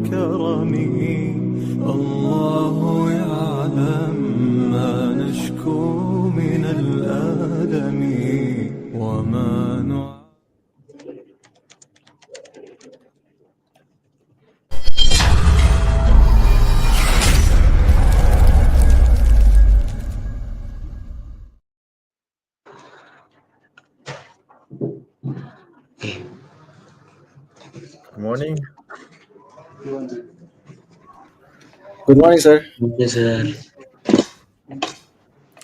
والكرم. الله يعلم ما نشكو من الآلم وما نعلم. Good morning, Good morning, sir. Yes, sir.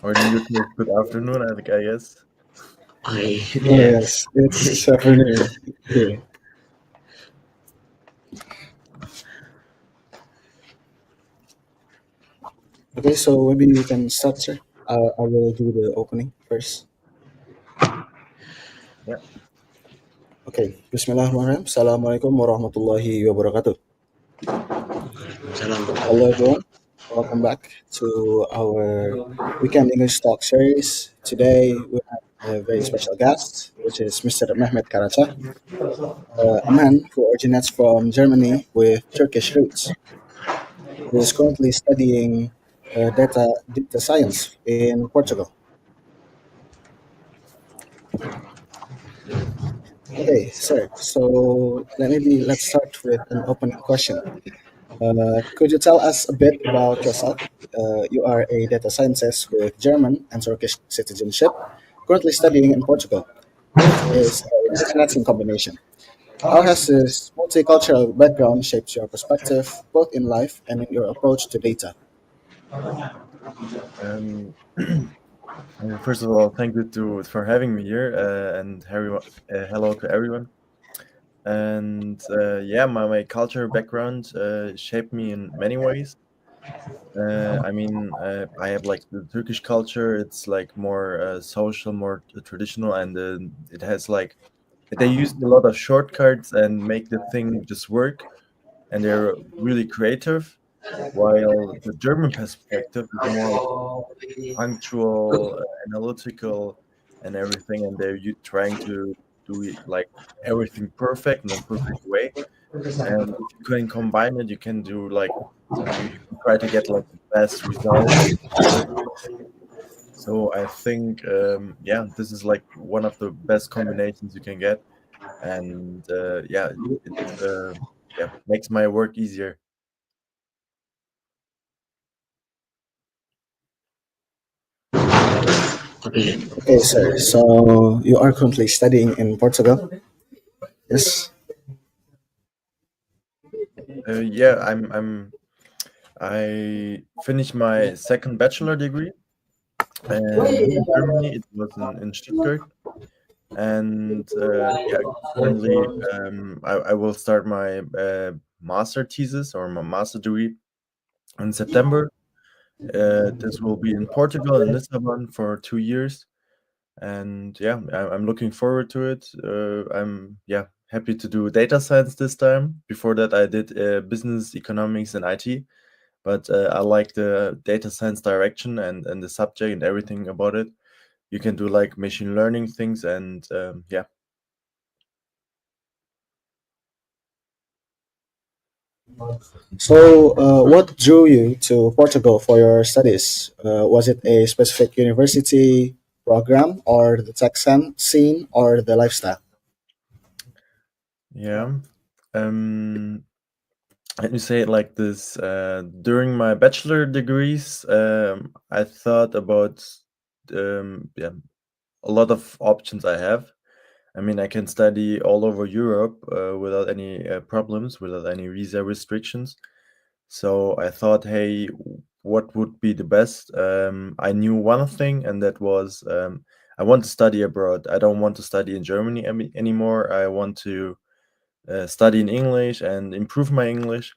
or in UK, it's good afternoon, I think, I guess. Oh, Yeah. yes, it's afternoon here. Okay, so maybe we can start, sir. I will do the opening first. Yeah, Okay, Bismillahirrahmanirrahim. Assalamualaikum warahmatullahi wabarakatuh. Salam. Hello, everyone. Welcome back to our weekend English talk series. Today we have a very special guest, which is Mr. Mehmet Karaca, a man who originates from Germany with Turkish roots. He is currently studying data science in Portugal. Okay, sir. So let's start with an opening question. Could you tell us a bit about yourself? You are a data scientist with German and Turkish citizenship, currently studying in Portugal, which is a fascinating combination. How has this multicultural background shaped your perspective, both in life and in your approach to data? um, first of all, thank you for having me here, and hello to everyone. And yeah, my culture background shaped me in many ways. I have like the Turkish culture. It's like more social, more traditional, and it has like they use a lot of shortcuts and make the thing just work. And they're really creative. While the German perspective is more like punctual, analytical, and everything, and they're trying to do it like everything perfect in a perfect way. And if you can combine it, you can do like you can try to get like the best results. So I think, yeah, this is like one of the best combinations you can get, and yeah, it yeah makes my work easier. Okay. Okay, sir. So you are currently studying in Portugal. Yes. Yeah, I finished my second bachelor degree, and here in Germany it was in Stuttgart. And yeah, currently I will start my master thesis or my master degree in September. This will be in Portugal in Lisbon for 2 years, and yeah, I'm looking forward to it. I'm yeah happy to do data science this time. Before that, I did business, economics, and IT. But I like the data science direction and the subject and everything about it. You can do like machine learning things, and yeah. So, what drew you to Portugal for your studies? Was it a specific university program, or the scene, or the lifestyle? Yeah. Um, Let me say it like this. During my bachelor degrees, I thought about yeah, a lot of options I have. I mean, I can study all over Europe without any problems, without any visa restrictions. So I thought, hey, what would be the best? I knew one thing, and that was I want to study abroad. I don't want to study in Germany anymore. I want to study in English and improve my English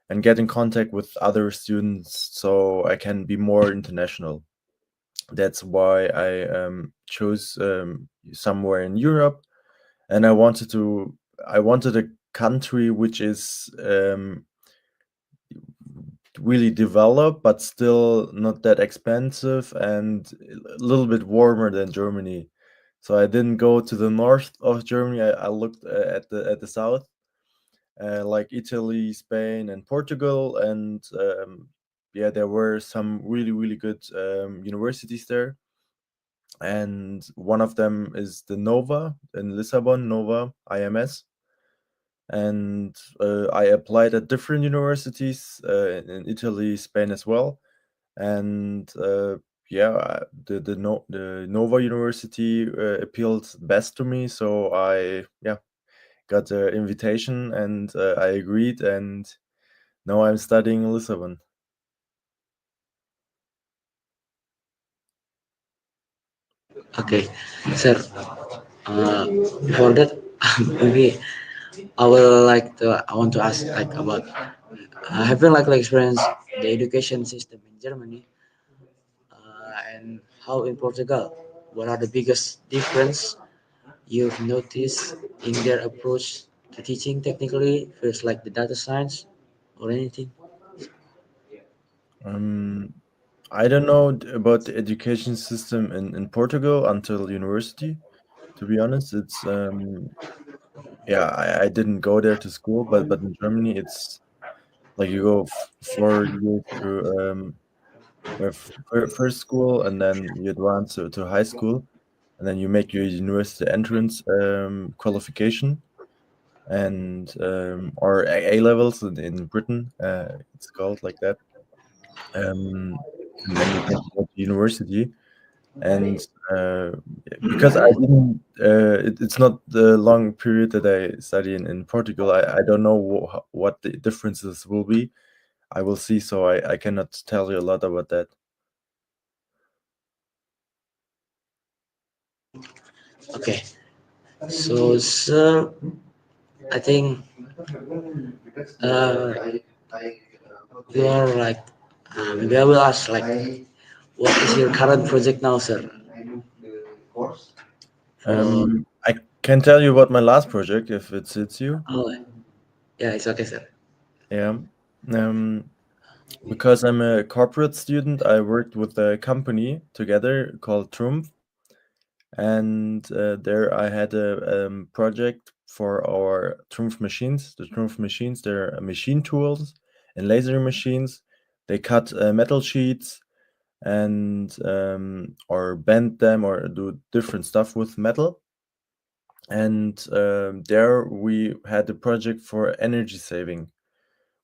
and get in contact with other students so I can be more international. That's why I chose somewhere in Europe, and I wanted a country which is really developed but still not that expensive and a little bit warmer than Germany. So I didn't go to the north of Germany. I looked at the south, like Italy, Spain, and Portugal. And yeah, there were some really good universities there. And one of them is the Nova in Lisbon, Nova IMS. And I applied at different universities in Italy, Spain as well. And yeah, the Nova University appealed best to me, so I got the invitation and I agreed, and now I'm studying in Lisbon. Okay, sir. Uh, Before that, maybe I want to ask like about having like experience the education system in Germany and how in Portugal. What are the biggest difference you've noticed in their approach to teaching technically, feels like the data science or anything? Um, I don't know about the education system in Portugal until university. To be honest, it's yeah, I didn't go there to school, but in Germany, it's like you go 4 years to first school, and then you advance to high school, and then you make your university entrance qualification, and or A levels in Britain, it's called like that. And then you get to go to university, and uh, because I didn't, it's not the long period that I study in Portugal. I don't know what the differences will be. I will see, so I cannot tell you a lot about that. Okay, so sir, I think uh, you are like maybe I will ask like what is your current project now, sir? For I can tell you about my last project if it suits you. oh yeah, it's okay, sir. Yeah. Um, because I'm a corporate student, I worked with a company together called Trumpf, and there I had a project for our Trumpf machines. The Trumpf machines, they're machine tools and laser machines. They cut metal sheets and or bend them or do different stuff with metal. And there we had a project for energy saving.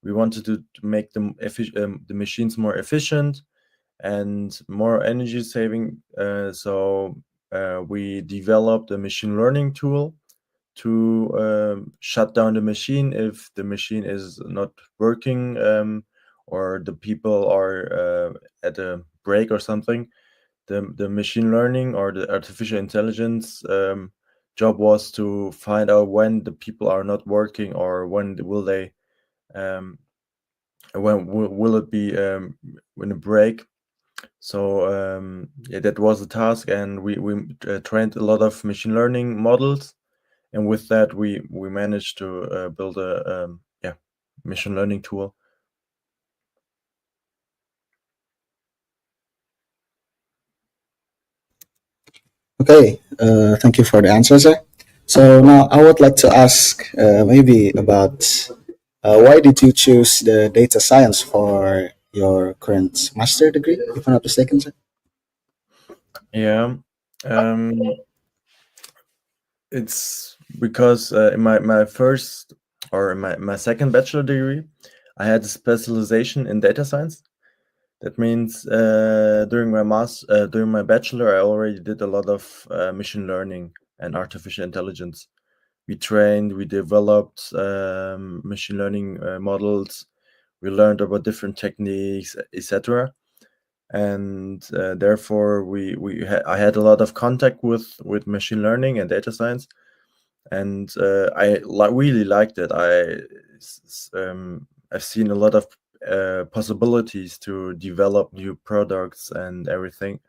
We wanted to make the machines more efficient and more energy saving. So we developed a machine learning tool to shut down the machine if the machine is not working, or the people are at a break or something. The machine learning or the artificial intelligence job was to find out when the people are not working, or when will they um, when will it be in a break. So yeah, that was the task, and we trained a lot of machine learning models, and with that we managed to build a machine learning tool. Okay, thank you for the answer, sir. So now I would like to ask maybe about why did you choose the data science for your current master degree, if I'm not mistaken, sir? Yeah. um it's because in my first or in my second bachelor degree, I had a specialization in data science. That means during my bachelor, I already did a lot of machine learning and artificial intelligence. We developed machine learning models. We learned about different techniques, etc. And therefore, I had a lot of contact with machine learning and data science, and really liked it. I've seen a lot of possibilities to develop new products and everything.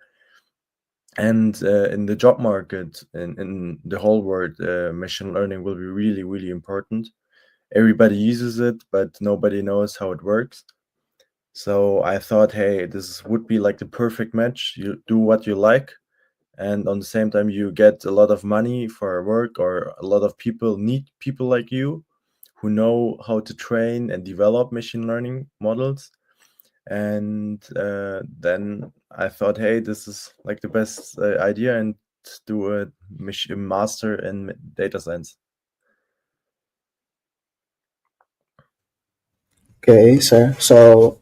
And in the job market, in the whole world, machine learning will be really important. Everybody uses it, but nobody knows how it works. So I thought, hey, this would be like the perfect match. You do what you like, and on the same time, you get a lot of money for work, or a lot of people need people like you who know how to train and develop machine learning models. And then I thought, hey, this is like the best idea, and do a master in data science. Okay, sir. So,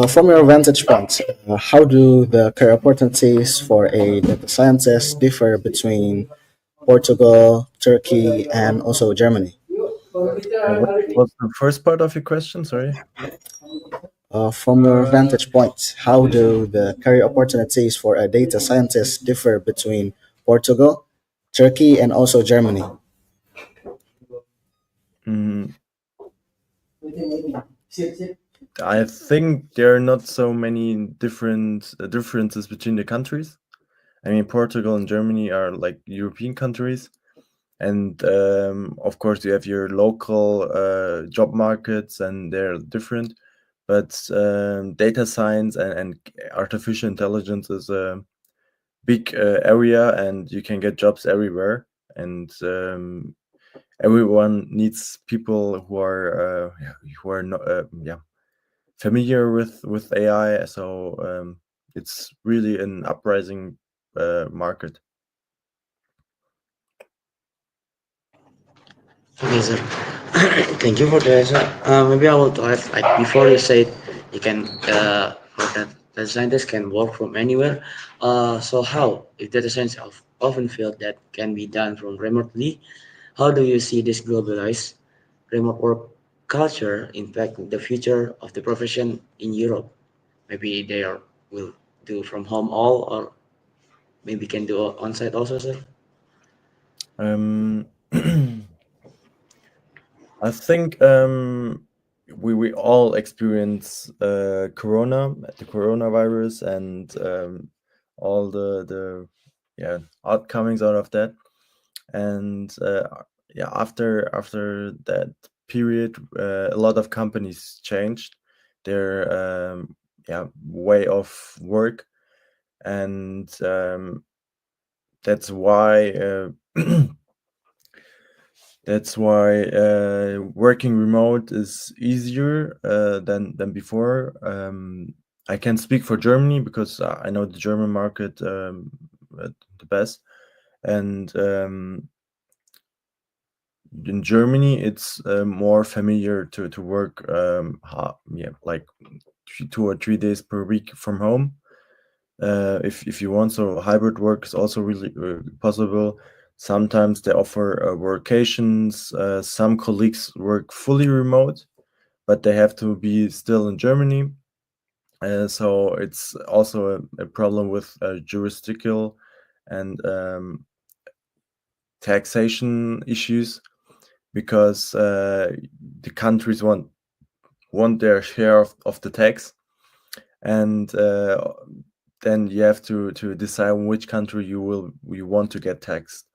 from your vantage point, how do the career opportunities for a data scientist differ between Portugal, Turkey, and also Germany? What was the first part of your question? Sorry. From your vantage point, how do the career opportunities for a data scientist differ between Portugal, Turkey, and also Germany? Mm, I think there are not so many different differences between the countries. I mean, Portugal and Germany are like European countries, and of course you have your local job markets, and they're different. But data science and artificial intelligence is a big area, and you can get jobs everywhere. And everyone needs people who are not familiar with AI. So it's really an uprising market. Okay, sir. Thank you for the answer. Maybe I want to ask, like before you said you can, for that the scientists can work from anywhere. So how, if data science often feel that can be done from remotely, how do you see this globalized remote work culture impact the future of the profession in Europe? Maybe will do from home all, or maybe can do on site also, sir. Um, I think we all experience the coronavirus, and all the outcomings out of that. And after that period, a lot of companies changed their way of work, and that's why. That's why working remote is easier than before. I can speak for Germany because I know the German market the best, and in Germany it's more familiar to work like 2 or 3 days per week from home, if you want. So hybrid work is also really possible. Sometimes they offer workations. Some colleagues work fully remote, but they have to be still in Germany. So it's also a problem with jurisdictional and taxation issues, because the countries want their share of the tax, and then you have to decide which country you want to get taxed,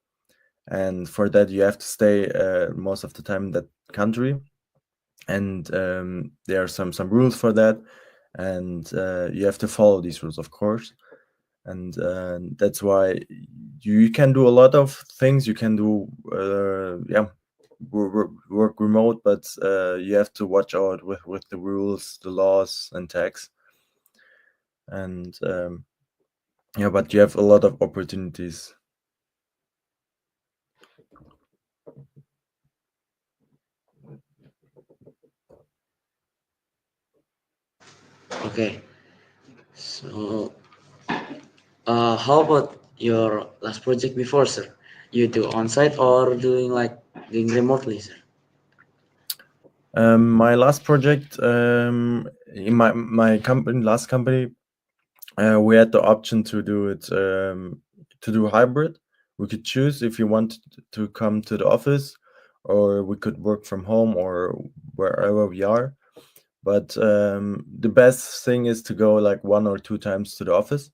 and for that you have to stay most of the time in that country. And there are some rules for that, and you have to follow these rules, of course. And that's why you can do a lot of things. You can do work remote, but you have to watch out with the rules, the laws, and tax. And but you have a lot of opportunities. Okay. So, how about your last project before, sir? You do on-site or doing remotely, sir? My last project, in my company, last company, we had the option to do it to do hybrid. We could choose if you want to come to the office, or we could work from home or wherever we are. But the best thing is to go like 1 or 2 times to the office,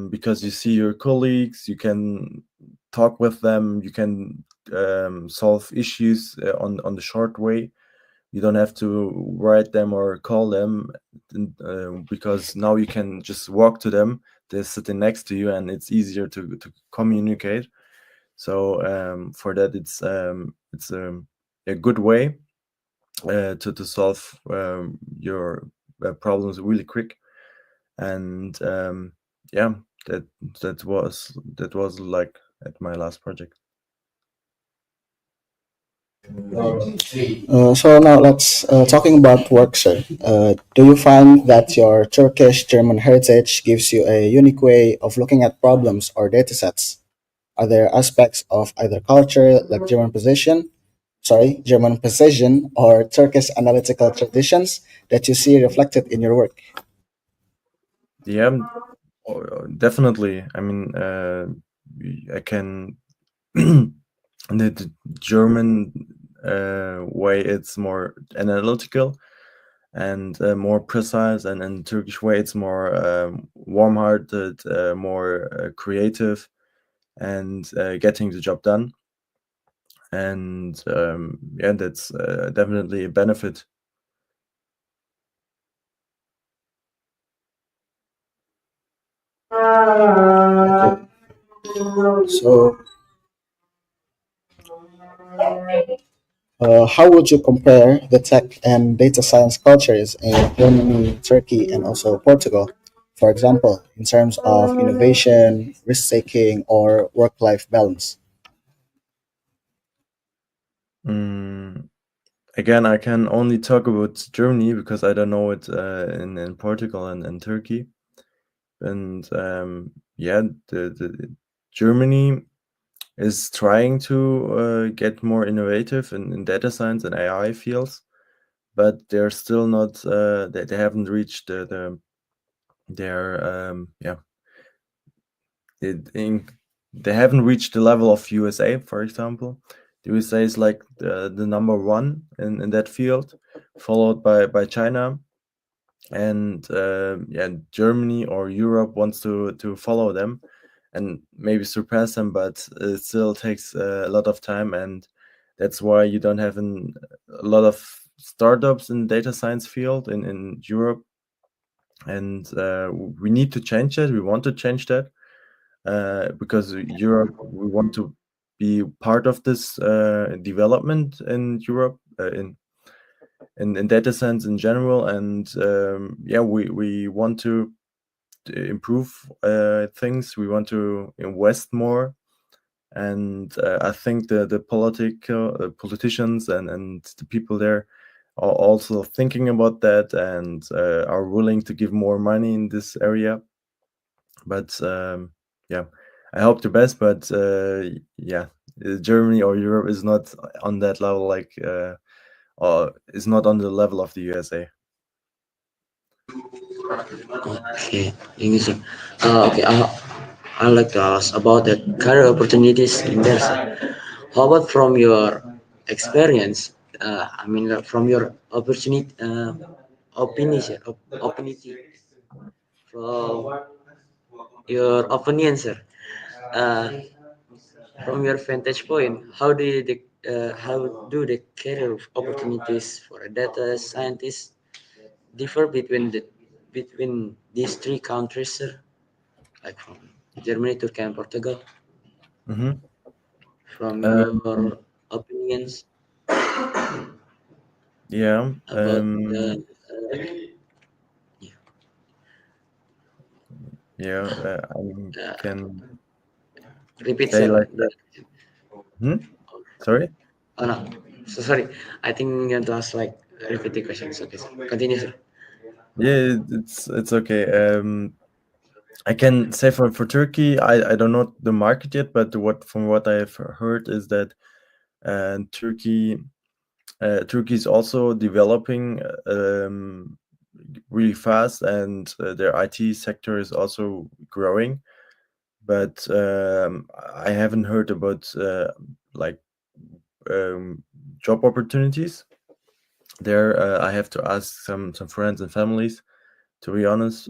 because you see your colleagues, you can talk with them, you can solve issues on the short way. You don't have to write them or call them, because now you can just walk to them. They're sitting next to you, and it's easier to communicate. So for that, it's a good way to solve your problems really quick. And yeah, that that was like at my last project. So now let's talking about work, sir. Do you find that your Turkish German heritage gives you a unique way of looking at problems or data sets? Are there aspects of either culture, like German precision, or Turkish analytical traditions that you see reflected in your work? Yeah, definitely. I mean, I can the German way it's more analytical and more precise, and in Turkish way it's more warm-hearted, more creative, and getting the job done. And yeah, that's definitely a benefit. So, how would you compare the tech and data science cultures in Germany, Turkey, and also Portugal? For example, in terms of innovation, risk taking, or work life balance? Mm, Again, I can only talk about Germany because I don't know it in Portugal and Turkey. And yeah, the Germany is trying to get more innovative in data science and AI fields, but they're still not. They haven't reached their yeah. In, they haven't reached the level of USA, for example. The USA is like the number one in that field, followed by China, and yeah, Germany or Europe wants to follow them and maybe surpass them, but it still takes a lot of time, and that's why you don't have a lot of startups in data science field in Europe. And we need to change that. We want to change that because Europe, we want to be part of this development in Europe, in data science in general. And yeah, we want to improve things. We want to invest more. And I think the political politicians and the people there are also thinking about that, and are willing to give more money in this area. But yeah, I hope the best. But yeah, Germany or Europe is not on that level, like or is not on the level of the USA. Okay, thank you, sir. Okay, I'd like to ask about the career opportunities in there, sir. How about from your experience? I mean, from your opportunity, opinion, sir, opportunity, from your opinion, sir. Uh, from your vantage point, how do the career opportunities for a data scientist differ between these three countries, sir? Like from Germany, Turkey, and Portugal. Hmm. From Um, your opinions yeah. about the yeah, Yeah. I uh, can repeat, say sir. like that. Hmm? Sorry. Oh no, so sorry. I think you want to ask like repeat the questions. Okay, sir. Continue, sir. Yeah, it's okay. I can say for Turkey, I don't know the market yet, but from what I've heard is that Turkey is also developing really fast, and their IT sector is also growing. But I haven't heard about like job opportunities there. I have to ask some friends and families, to be honest.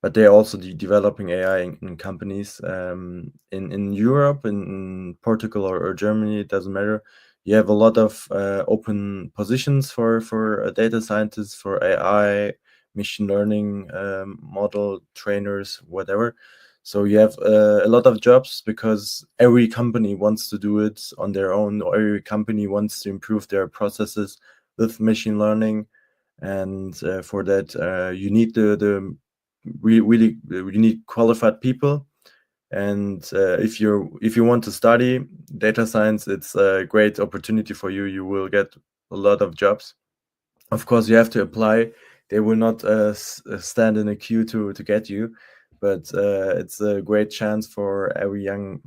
But they're also developing AI in companies in Europe, in Portugal or Germany. It doesn't matter. You have a lot of open positions for data scientists, for AI, machine learning model trainers, whatever. So you have a lot of jobs because every company wants to do it on their own, or every company wants to improve their processes with machine learning. And for that, you need really you need qualified people. And if you want to study data science, it's a great opportunity for you. You will get a lot of jobs. Of course, you have to apply. They will not stand in a queue to get you, but it's a great chance for every young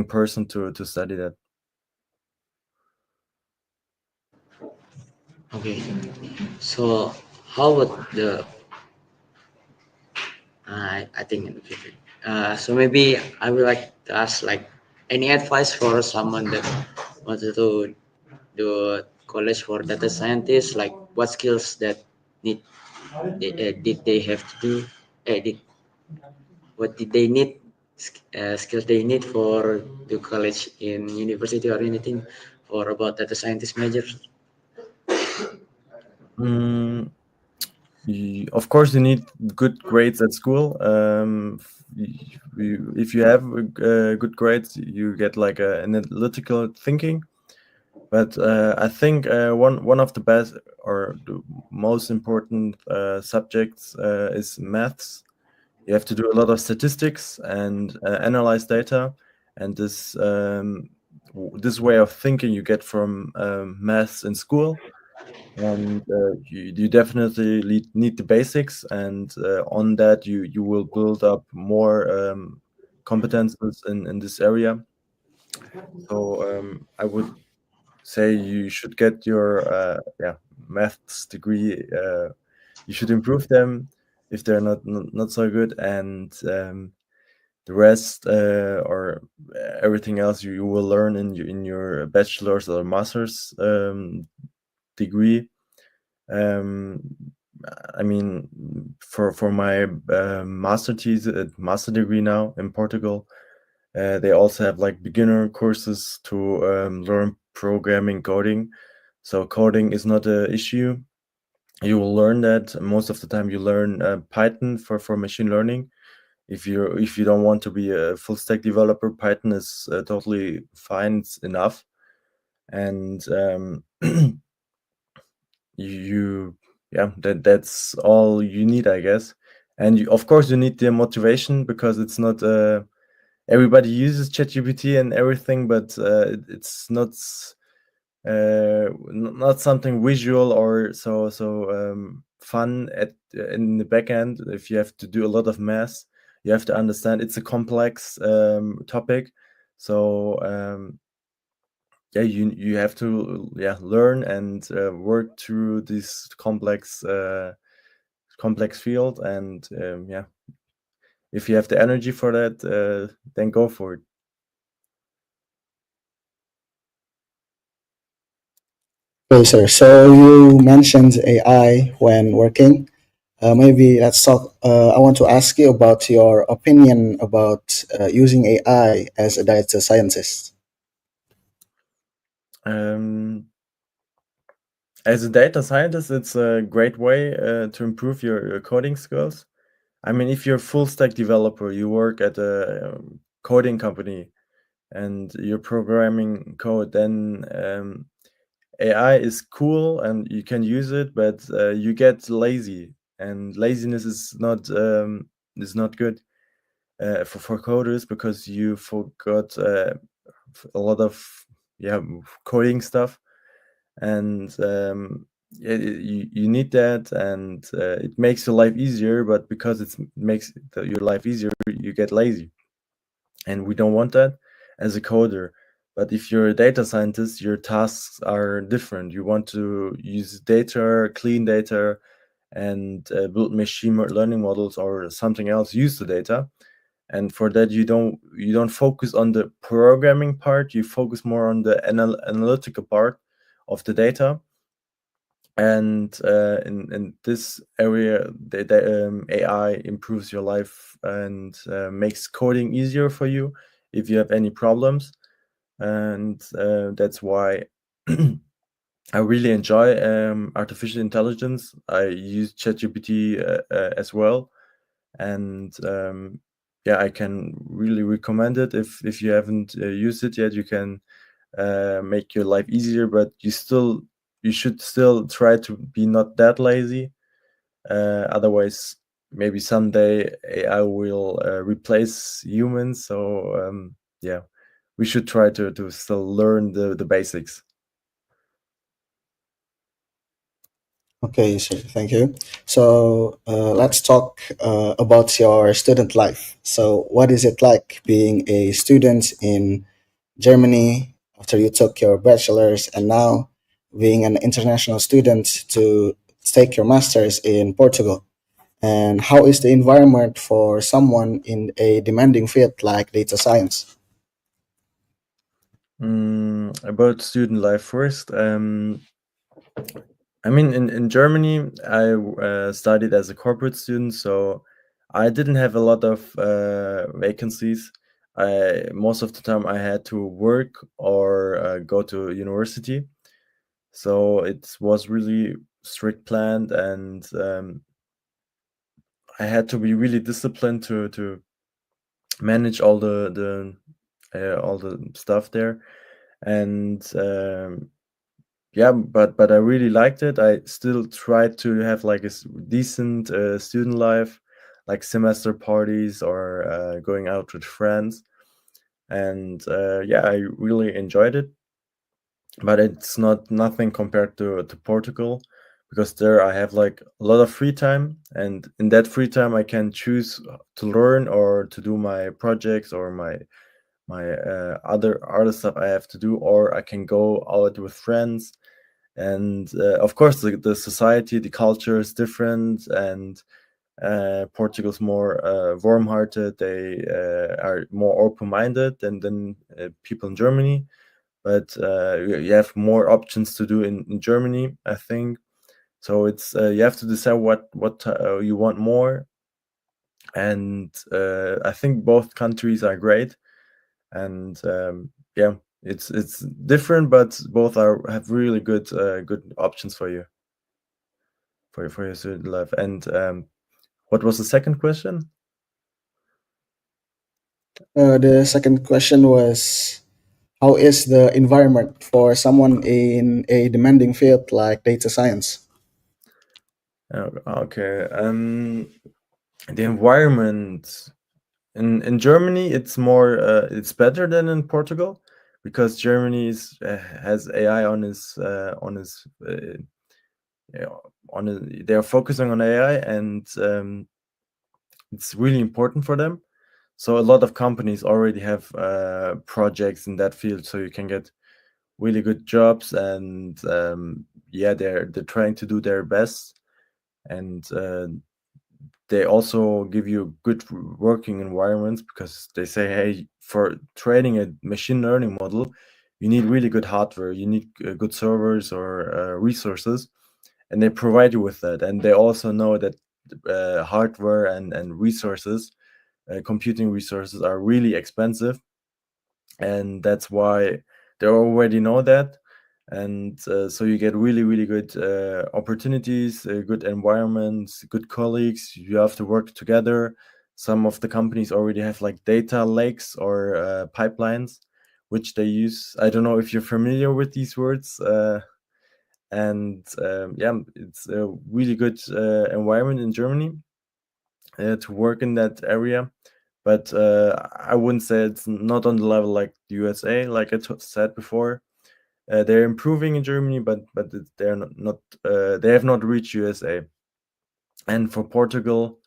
person to study that. Okay. So how about the I think in the future. So maybe I would like to ask like any advice for someone that wanted to do college for data scientists, like what skills that need did they have to do? Did what did they need? Skills they need for the college in university or anything for about data scientist majors? Mm, of course, you need good grades at school. If you have good grades, you get like analytical thinking. But I think one of the best or the most important subjects is maths. You have to do a lot of statistics and analyze data, and this way of thinking you get from maths in school. And you definitely need the basics, and on that you will build up more competences in this area. So I would say you should get your maths degree. You should improve them if they're not so good, and the rest or everything else you will learn in your bachelor's or master's degree. Um, I mean, for my master degree now in Portugal, they also have like beginner courses to learn programming, coding. So coding is not an issue. You will learn that. Most of the time you learn Python for machine learning. If you don't want to be a full stack developer, Python is totally fine. It's enough. And you yeah, that's all you need, I guess. And of course you need the motivation, because it's not everybody uses ChatGPT and everything, but it's not something visual or so fun in the back end. If you have to do a lot of math, you have to understand it's a complex topic. So yeah, you have to learn and work through this complex field. And yeah, if you have the energy for that, then go for it. Okay, sir. So you mentioned AI when working. Maybe let's talk. I want to ask you about your opinion about using AI as a data scientist. um, as a data scientist, it's a great way to improve your coding skills. I mean, if you're a full stack developer, you work at a coding company and you're programming code, then AI is cool and you can use it, but you get lazy, and laziness is not good for coders, because you forgot a lot of coding stuff. And yeah, you need that, and it makes your life easier. But because it makes your life easier, you get lazy, and we don't want that as a coder. But if you're a data scientist, your tasks are different. You want to use data, clean data, and build machine learning models or something else, use the data. And for that, you don't focus on the programming part. You focus more on the analytical part of the data. And in this area, AI improves your life and makes coding easier for you if you have any problems. And that's why I really enjoy artificial intelligence. I use ChatGPT as well. And yeah, I can really recommend it. If you haven't used it yet, you can make your life easier, but you should still try to be not that lazy. Otherwise, maybe someday AI will replace humans. So yeah, we should try to still learn the basics. Okay, sir. Thank you. So let's talk about your student life. So, what is it like being a student in Germany after you took your bachelor's, and now being an international student to take your master's in Portugal? And how is the environment for someone in a demanding field like data science? About student life first. I mean, in Germany, I studied as a corporate student, so I didn't have a lot of vacancies. Most of the time I had to work or go to university, so it was really strict planned, and I had to be really disciplined to manage all the stuff there, and yeah, but I really liked it. I still tried to have like a decent student life, like semester parties or going out with friends, and yeah, I really enjoyed it. But it's not nothing compared to Portugal, because there I have like a lot of free time, and in that free time I can choose to learn or to do my projects or my other stuff I have to do, or I can go out with friends. And of course the society, the culture is different, and Portugal's more warm-hearted. They are more open-minded than people in Germany, but you have more options to do in Germany, I think. So it's you have to decide what you want more, and I think both countries are great, and yeah, it's different, but both are have really good options for you for your student life. And what was the second question? The second question was, how is the environment for someone in a demanding field like data science? Okay. The environment in Germany, it's more it's better than in Portugal, because Germany has AI on his you know, they are focusing on AI, and it's really important for them. So a lot of companies already have projects in that field, so you can get really good jobs, and yeah, they're trying to do their best, and they also give you good working environments, because they say, hey, for training a machine learning model, you need really good hardware, you need good servers or resources, and they provide you with that. And they also know that hardware and resources, computing resources, are really expensive, and that's why they already know that. And so you get really good opportunities, good environments, good colleagues. You have to work together. Some of the companies already have like data lakes or pipelines which they use. I don't know if you're familiar with these words. And yeah, it's a really good environment in Germany to work in that area. But I wouldn't say it's not on the level like the USA, like I said before. They're improving in Germany, but they're not they have not reached USA. And for Portugal,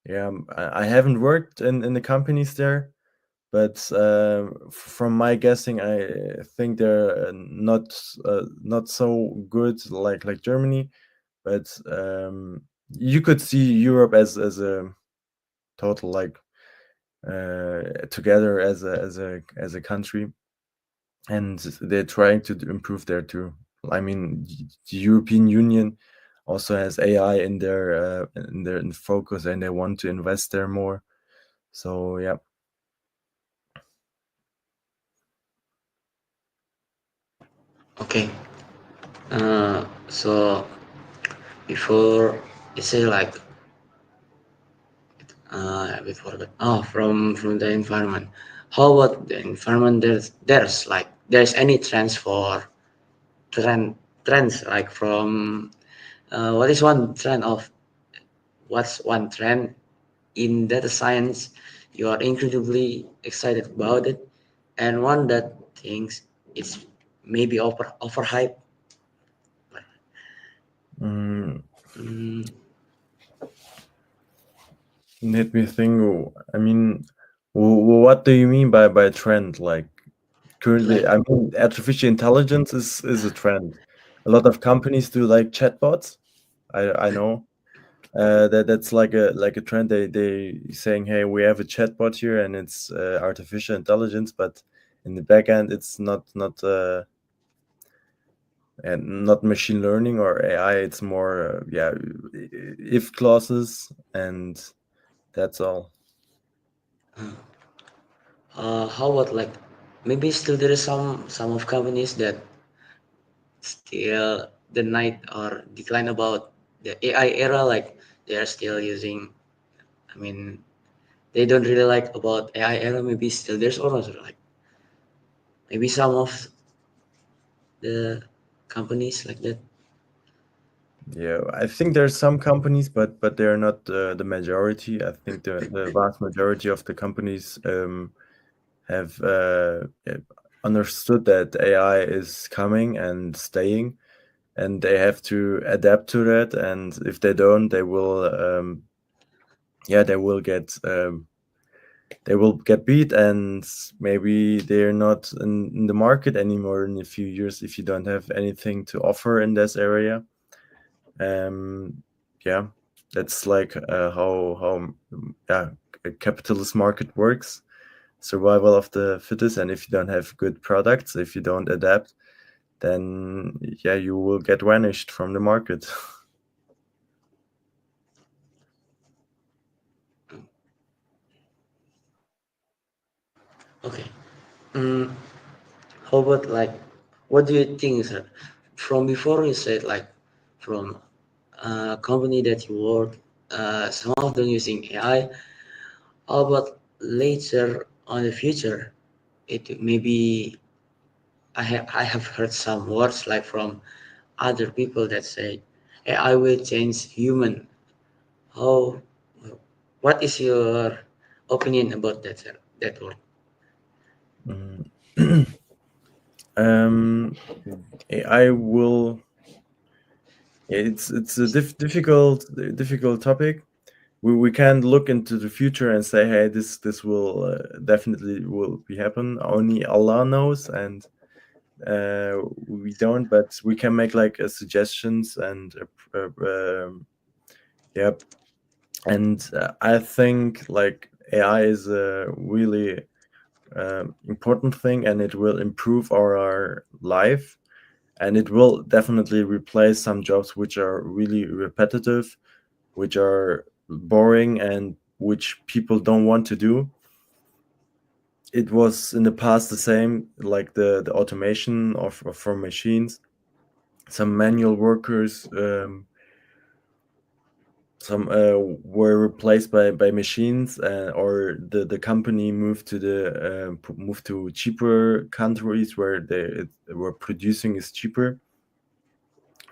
yeah, I haven't worked in the companies there, but from my guessing, I think they're not so good like Germany. But you could see Europe as a total, like together as a country, and they're trying to improve there too. I mean, the European Union also has AI in focus, and they want to invest there more. So yeah. Okay. So before you say like we forgot. Oh, from the environment. How about the environment? There's like there's any trends for trends like from what is one trend of what's one trend in data science you are incredibly excited about it, and one that thinks it's maybe overhyped. Mm, Mm, Let me think. I mean, what do you mean by trend? Like currently, like I mean, artificial intelligence is a trend. A lot of companies do like chatbots. I know that's like a trend. They saying, hey, we have a chatbot here, and it's artificial intelligence, but in the back end, it's not and not machine learning or AI. It's more yeah, if clauses, and that's all. how about like maybe still there is some of companies that still deny or decline about the AI era, like they are still using. I mean, they don't really like about AI era. Maybe still there's also like maybe some of the companies like that. Yeah, I think there's some companies, but they're not the majority. I think the vast majority of the companies have understood that AI is coming and staying, and they have to adapt to that. And if they don't, they will yeah, they will get beat, and maybe they're not in the market anymore in a few years if you don't have anything to offer in this area. Yeah, that's like how yeah, a capitalist market works. Survival of the fittest, and if you don't have good products, if you don't adapt, then yeah, you will get vanished from the market. Okay. Mm, how about like what do you think, sir? From before you said like from company that you work, some of them using AI. How about later on the future? It maybe I have heard some words like from other people that say AI will change human. How what is your opinion about that, sir? That word? Mm. um, AI will. It's a difficult topic. We can't look into the future and say, hey, this will definitely will be happen. Only Allah knows, and we don't. But we can make like suggestions and yeah. And I think like AI is a really important thing, and it will improve our life, and it will definitely replace some jobs which are really repetitive, which are boring, and which people don't want to do. It was in the past the same, like the automation of for machines. Some manual workers, some were replaced by machines, or the company moved to moved to cheaper countries where they were producing is cheaper.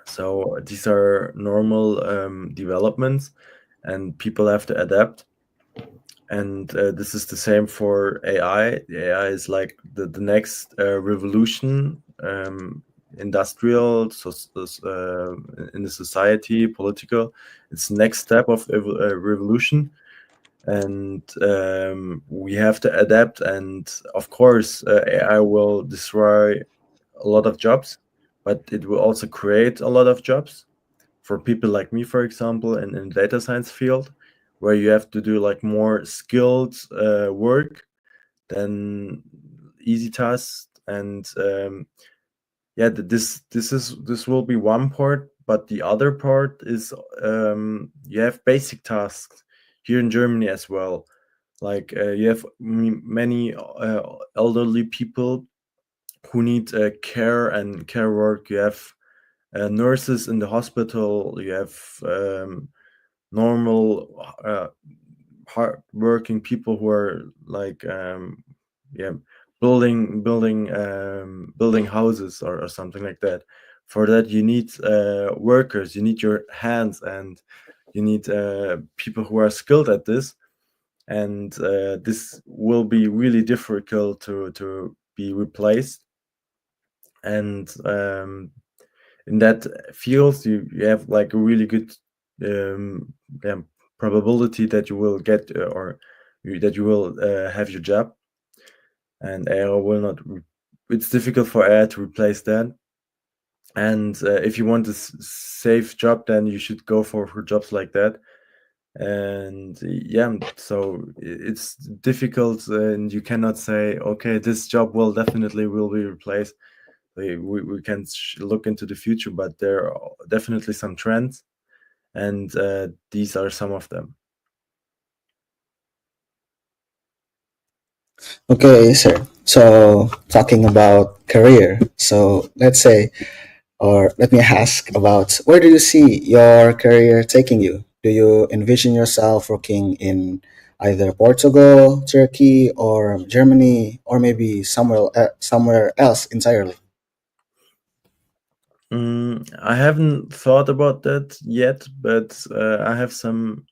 So these are normal developments, and people have to adapt. And this is the same for AI. AI is like the next revolution, industrial, in the society, political. It's the next step of revolution, and we have to adapt. And of course, AI will destroy a lot of jobs, but it will also create a lot of jobs for people like me, for example, in data science field, where you have to do like more skilled work than easy tasks. And yeah, this will be one part, but the other part is you have basic tasks here in Germany as well. Like you have many elderly people who need care and care work. You have nurses in the hospital. You have normal hard working people who are like yeah, building houses or something like that. For that you need workers, you need your hands, and you need people who are skilled at this. And this will be really difficult to be replaced. And in that field you have like a really good um, yeah, probability that you will get that you will have your job. And AI will not it's difficult for AI to replace that. And if you want a safe job, then you should go for jobs like that. And yeah, so it's difficult, and you cannot say, okay, this job will be replaced. We can look into the future, but there are definitely some trends, and these are some of them. Okay, sir. So talking about career. So let's say, or let me ask about, where do you see your career taking you? Do you envision yourself working in either Portugal, Turkey, or Germany, or maybe somewhere else entirely? I haven't thought about that yet, but I have some.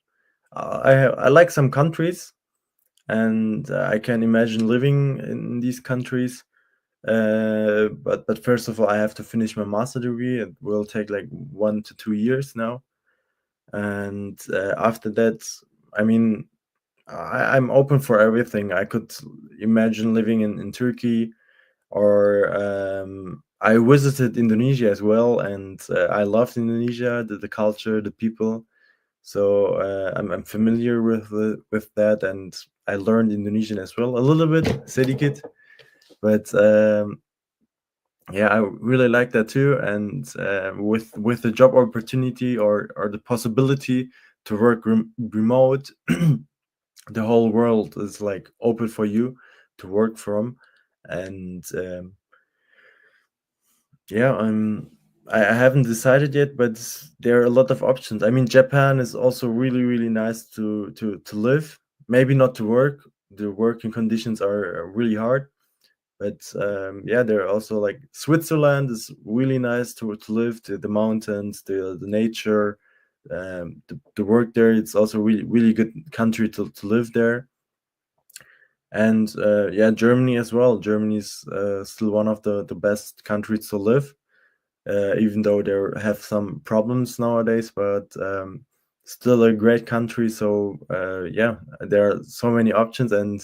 I like some countries, and I can imagine living in these countries. But first of all, I have to finish my master degree. It will take like 1 to 2 years now, and after that, I mean, I'm open for everything. I could imagine living in Turkey, or I visited Indonesia as well, and I loved Indonesia, the culture, the people. So I'm familiar with that, and I learned Indonesian as well, a little bit, sedikit. But yeah, I really like that too. And with the job opportunity, or the possibility to work remote, the whole world is like open for you to work from. And yeah, I haven't decided yet, but there are a lot of options. I mean, Japan is also really nice to live. Maybe not to work. The working conditions are really hard. But yeah, there are also like Switzerland is really nice to live. The mountains, the nature, the work there. It's also really good country to live there. And yeah, Germany as well. Germany is still one of the best countries to live, even though there have some problems nowadays, but still a great country. So yeah, there are so many options and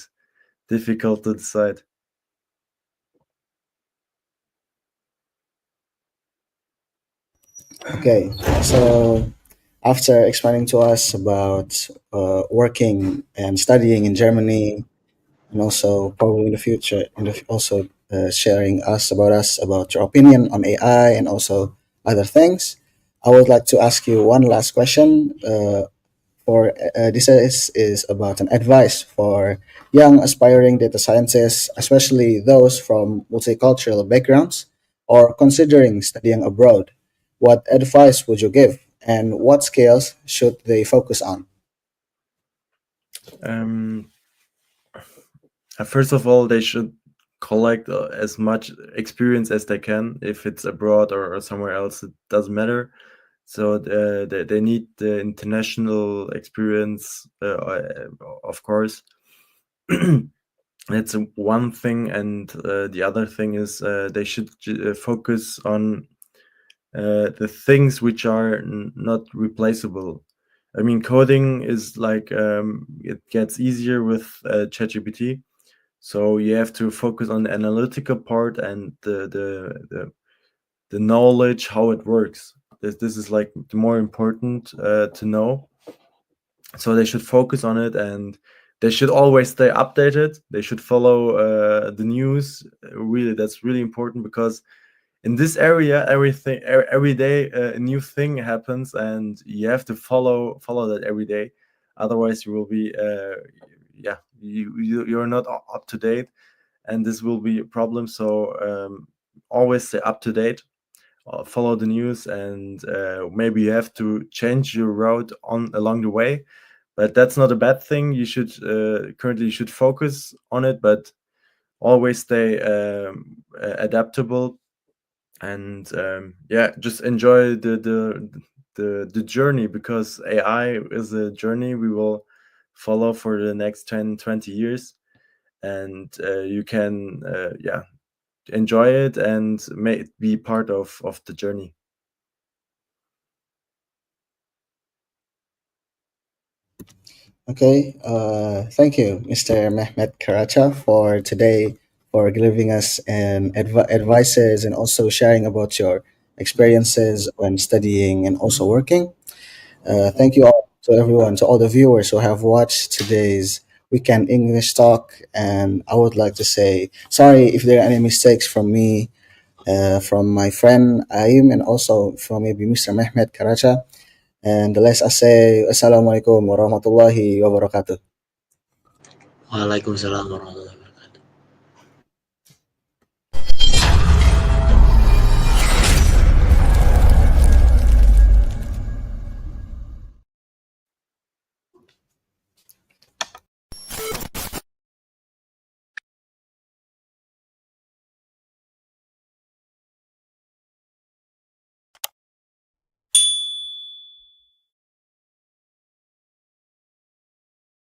difficult to decide. Okay, so after explaining to us about working and studying in Germany, and also probably in the future, also sharing us about your opinion on AI and also other things, I would like to ask you one last question. For This is about an advice for young aspiring data scientists, especially those from multicultural backgrounds or considering studying abroad. What advice would you give, and what skills should they focus on? Um, First of all, they should collect as much experience as they can. If it's abroad or somewhere else, it doesn't matter. So they need the international experience, of course. That's one thing. And the other thing is they should focus on the things which are not replaceable. I mean, coding is like it gets easier with ChatGPT. So you have to focus on the analytical part and the knowledge how it works. This is like the more important to know. So they should focus on it, and they should always stay updated. They should follow the news. Really, that's really important, because in this area, every day a new thing happens, and you have to follow that every day. Otherwise, you will be yeah, you're not up to date, and this will be a problem. So always stay up to date, follow the news, and maybe you have to change your route on along the way, but that's not a bad thing. You should currently you should focus on it, but always stay adaptable, and yeah, just enjoy the journey, because AI is a journey we will follow for the next 10-20 years, and you can yeah, enjoy it and may it be part of the journey. Okay, thank you, Mr. Mehmet Karacha, for today, for giving us advices and also sharing about your experiences when studying and also working. Thank you all to everyone, to all the viewers who have watched today's Weekend English Talk. And I would like to say sorry if there are any mistakes from me, from my friend Aim, and also from maybe Mr. Mehmet Karacha. And the last I say, Assalamualaikum warahmatullahi wabarakatuh. Waalaikumsalam warahmatullahi